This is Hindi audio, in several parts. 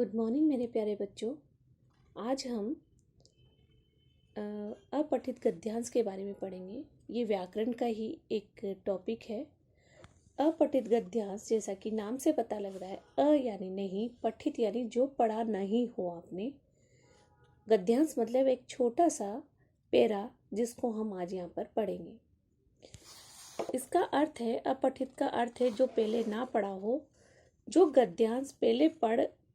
गुड मॉर्निंग मेरे प्यारे बच्चों। आज हम अपठित गद्यांश के बारे में पढ़ेंगे। ये व्याकरण का ही एक टॉपिक है। अपठित गद्यांश, जैसा कि नाम से पता लग रहा है, अ यानी नहीं, पठित यानी जो पढ़ा नहीं हो आपने। गद्यांश मतलब एक छोटा सा पैरा जिसको हम आज यहाँ पर पढ़ेंगे। इसका अर्थ है, अपठित का अर्थ है जो पहले ना पढ़ा हो, जो गद्यांश पहले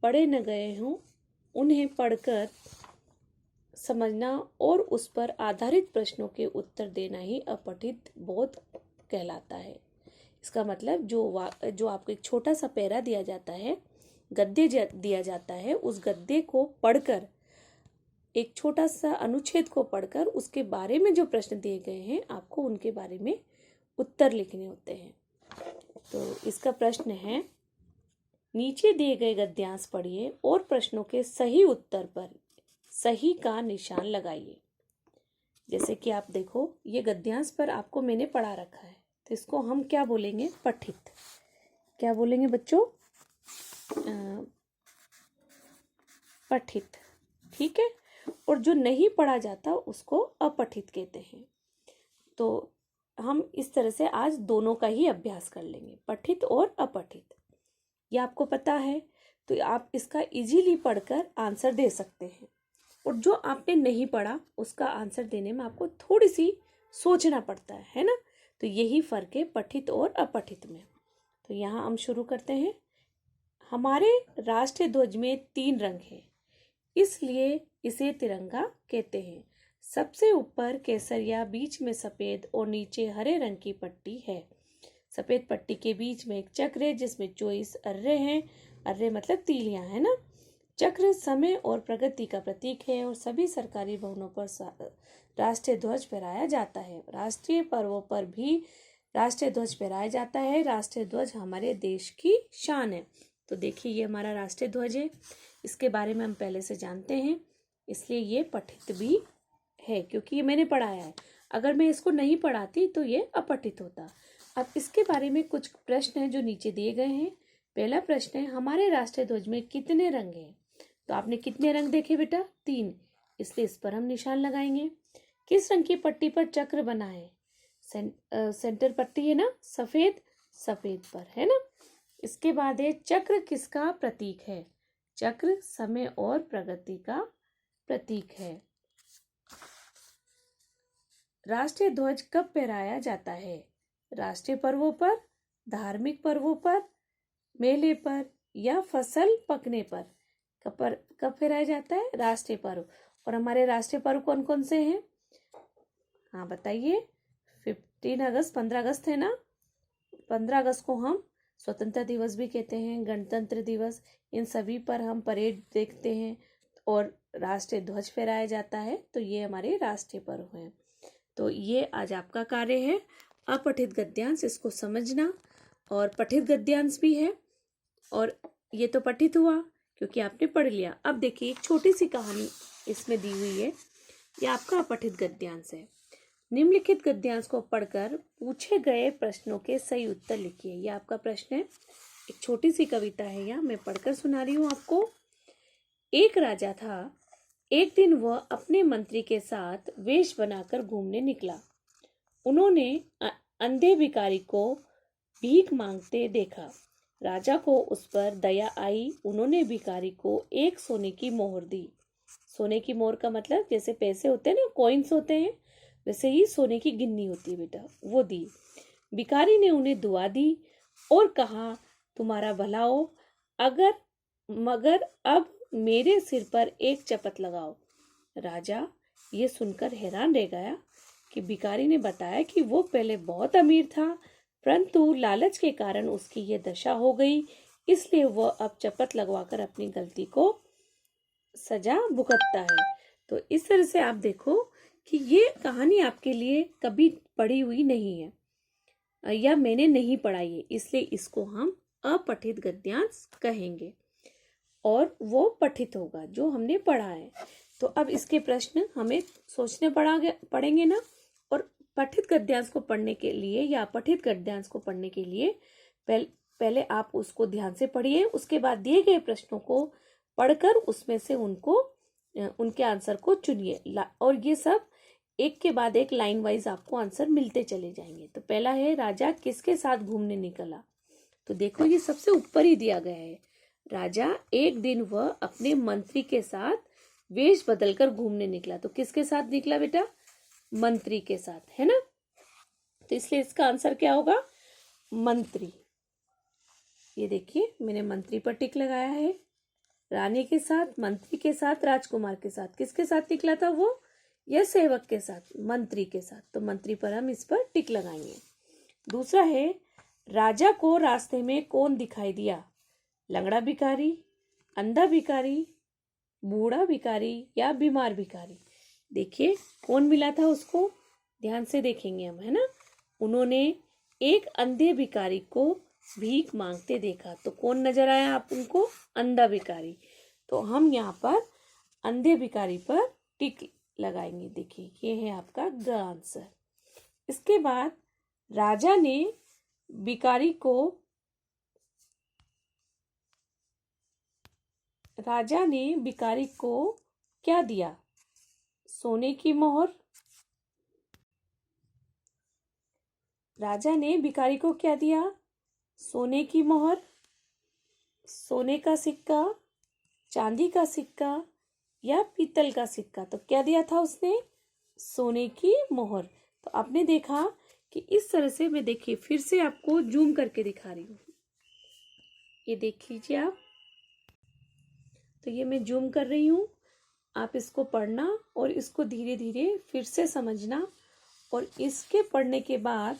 पढ़े न गए हों, उन्हें पढ़कर समझना और उस पर आधारित प्रश्नों के उत्तर देना ही अपठित बोध कहलाता है। इसका मतलब जो आपको एक छोटा सा पैरा दिया जाता है, गद्य दिया जाता है, उस गद्य को पढ़कर, एक छोटा सा अनुच्छेद को पढ़कर उसके बारे में जो प्रश्न दिए गए हैं, आपको उनके बारे में उत्तर लिखने होते हैं। तो इसका प्रश्न है, नीचे दिए गए गद्यांश पढ़िए और प्रश्नों के सही उत्तर पर सही का निशान लगाइए। जैसे कि आप देखो, ये गद्यांश पर आपको मैंने पढ़ा रखा है, तो इसको हम क्या बोलेंगे? पठित। क्या बोलेंगे बच्चों? पठित। ठीक है। और जो नहीं पढ़ा जाता उसको अपठित कहते हैं। तो हम इस तरह से आज दोनों का ही अभ्यास कर लेंगे, पठित और अपठित। ये आपको पता है तो आप इसका इजीली पढ़कर आंसर दे सकते हैं, और जो आपने नहीं पढ़ा उसका आंसर देने में आपको थोड़ी सी सोचना पड़ता है ना। तो यही फर्क है पठित और अपठित में। तो यहाँ हम शुरू करते हैं। हमारे राष्ट्रीय ध्वज में 3 रंग हैं, इसलिए इसे तिरंगा कहते हैं। सबसे ऊपर केसरिया, बीच में सफेद और नीचे हरे रंग की पट्टी है। सफेद पट्टी के बीच में एक चक्र है जिसमें 24 अर्रे हैं। अर्रे मतलब तीलियां है ना। चक्र समय और प्रगति का प्रतीक है और सभी सरकारी भवनों पर राष्ट्रीय ध्वज फहराया जाता है। राष्ट्रीय पर्वों पर भी राष्ट्रीय ध्वज फहराया जाता है। राष्ट्रीय ध्वज हमारे देश की शान है। तो देखिए, ये हमारा राष्ट्रीय ध्वज है, इसके बारे में हम पहले से जानते हैं, इसलिए ये पठित भी है क्योंकि ये मैंने पढ़ाया है। अगर मैं इसको नहीं पढ़ाती तो ये अपठित होता। अब इसके बारे में कुछ प्रश्न हैं जो नीचे दिए गए हैं। पहला प्रश्न है, हमारे राष्ट्रीय ध्वज में कितने रंग हैं? तो आपने कितने रंग देखे बेटा? 3, इसलिए इस पर हम निशान लगाएंगे। किस रंग की पट्टी पर चक्र बना है? सेंटर पट्टी है ना, सफेद, सफेद पर है ना। इसके बाद है, चक्र किसका प्रतीक है? चक्र समय और प्रगति का प्रतीक है। राष्ट्रीय ध्वज कब फहराया जाता है? राष्ट्रीय पर्वों पर, धार्मिक पर्वों पर, मेले पर या फसल पकने पर? कब फहराया जाता है? राष्ट्रीय पर्व। और हमारे राष्ट्रीय पर्व कौन कौन से हैं? हाँ बताइए। 15 अगस्त, 15 अगस्त है ना। 15 अगस्त को हम स्वतंत्रता दिवस भी कहते हैं, गणतंत्र दिवस। इन सभी पर हम परेड देखते हैं और राष्ट्रीय ध्वज फहराया जाता है। तो ये हमारे राष्ट्रीय पर्व हैं। तो ये आज आपका कार्य है, अपठित गद्यांश, इसको समझना। और पठित गद्यांश भी है, और ये तो पठित हुआ क्योंकि आपने पढ़ लिया। अब देखिए, एक छोटी सी कहानी इसमें दी हुई है। ये आपका अपठित गद्यांश है। निम्नलिखित गद्यांश को पढ़कर पूछे गए प्रश्नों के सही उत्तर लिखिए। ये आपका प्रश्न है। एक छोटी सी कविता है, यहाँ मैं पढ़कर सुना रही हूँ आपको। एक राजा था। एक दिन वह अपने मंत्री के साथ वेश बनाकर घूमने निकला। उन्होंने अंधे भिखारी को भीख मांगते देखा। राजा को उस पर दया आई। उन्होंने भिखारी को एक सोने की मोहर दी। सोने की मोहर का मतलब जैसे पैसे होते हैं ना, कॉइन्स होते हैं, वैसे ही सोने की गिन्नी होती है बेटा, वो दी। भिखारी ने उन्हें दुआ दी और कहा, तुम्हारा भला हो, मगर अब मेरे सिर पर एक चपत लगाओ। राजा ये सुनकर हैरान रह गया कि भिखारी ने बताया कि वो पहले बहुत अमीर था, परंतु लालच के कारण उसकी ये दशा हो गई, इसलिए वह अब चपत लगवाकर अपनी गलती को सजा भुगतता है। तो इस तरह से आप देखो कि ये कहानी आपके लिए कभी पढ़ी हुई नहीं है, या मैंने नहीं पढ़ाई है, इसलिए इसको हम अपठित गद्यांश कहेंगे और वो पठित होगा जो हमने पढ़ा है। तो अब इसके प्रश्न हमें सोचने पड़ेंगे ना। और पठित गद्यांश को पढ़ने के लिए या अपठित गद्यांश को पढ़ने के लिए पहले आप उसको ध्यान से पढ़िए। उसके बाद दिए गए प्रश्नों को पढ़कर उसमें से उनके आंसर को चुनिए। और ये सब एक के बाद एक लाइन वाइज आपको आंसर मिलते चले जाएंगे। तो पहला है, राजा किसके साथ घूमने निकला। तो देखो ये सबसे ऊपर ही दिया गया है। राजा एक दिन वह अपने मंत्री के साथ वेश बदलकर घूमने निकला। तो किसके साथ निकला बेटा? मंत्री के साथ, है ना। तो इसलिए इसका आंसर क्या होगा? मंत्री। ये देखिए मैंने मंत्री पर टिक लगाया है। रानी के साथ, मंत्री के साथ, राजकुमार के साथ। किसके साथ निकला था वो? या सेवक के साथ, मंत्री के साथ। तो मंत्री पर हम इस पर टिक लगाएंगे। दूसरा है, राजा को रास्ते में कौन दिखाई दिया? लंगड़ा भिखारी, अंधा भिखारी, बूढ़ा भिखारी या बीमार भिखारी। देखिए कौन मिला था उसको, ध्यान से देखेंगे हम, है ना। उन्होंने एक अंधे भिखारी को भीख मांगते देखा। तो कौन नजर आया आप उनको? अंधा भिखारी। तो हम यहाँ पर अंधे भिखारी पर टिक लगाएंगे। देखिए ये है आपका ग आंसर। इसके बाद राजा ने भिखारी को क्या दिया? सोने की मोहर। राजा ने भिखारी को क्या दिया? सोने की मोहर, सोने का सिक्का, चांदी का सिक्का या पीतल का सिक्का। तो क्या दिया था उसने? सोने की मोहर। तो आपने देखा कि इस तरह से, मैं देखिए फिर से आपको जूम करके दिखा रही हूँ। ये देख लीजिए आप। तो ये मैं जूम कर रही हूँ, आप इसको पढ़ना और इसको धीरे धीरे फिर से समझना। और इसके पढ़ने के बाद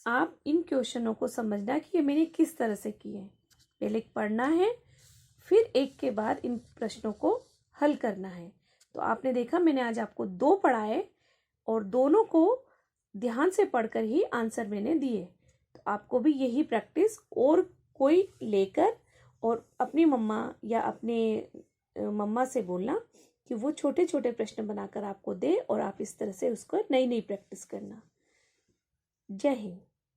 आप इन क्वेश्चनों को समझना कि ये मैंने किस तरह से किए हैं। पहले पढ़ना है, फिर एक के बाद इन प्रश्नों को हल करना है। तो आपने देखा मैंने आज आपको 2 पढ़ाए और दोनों को ध्यान से पढ़कर ही आंसर मैंने दिए। तो आपको भी यही प्रैक्टिस और कोई लेकर और अपनी मम्मा या अपने मम्मा से बोलना कि वो छोटे छोटे प्रश्न बनाकर आपको दे और आप इस तरह से उसको नई नई प्रैक्टिस करना। जय हिंद।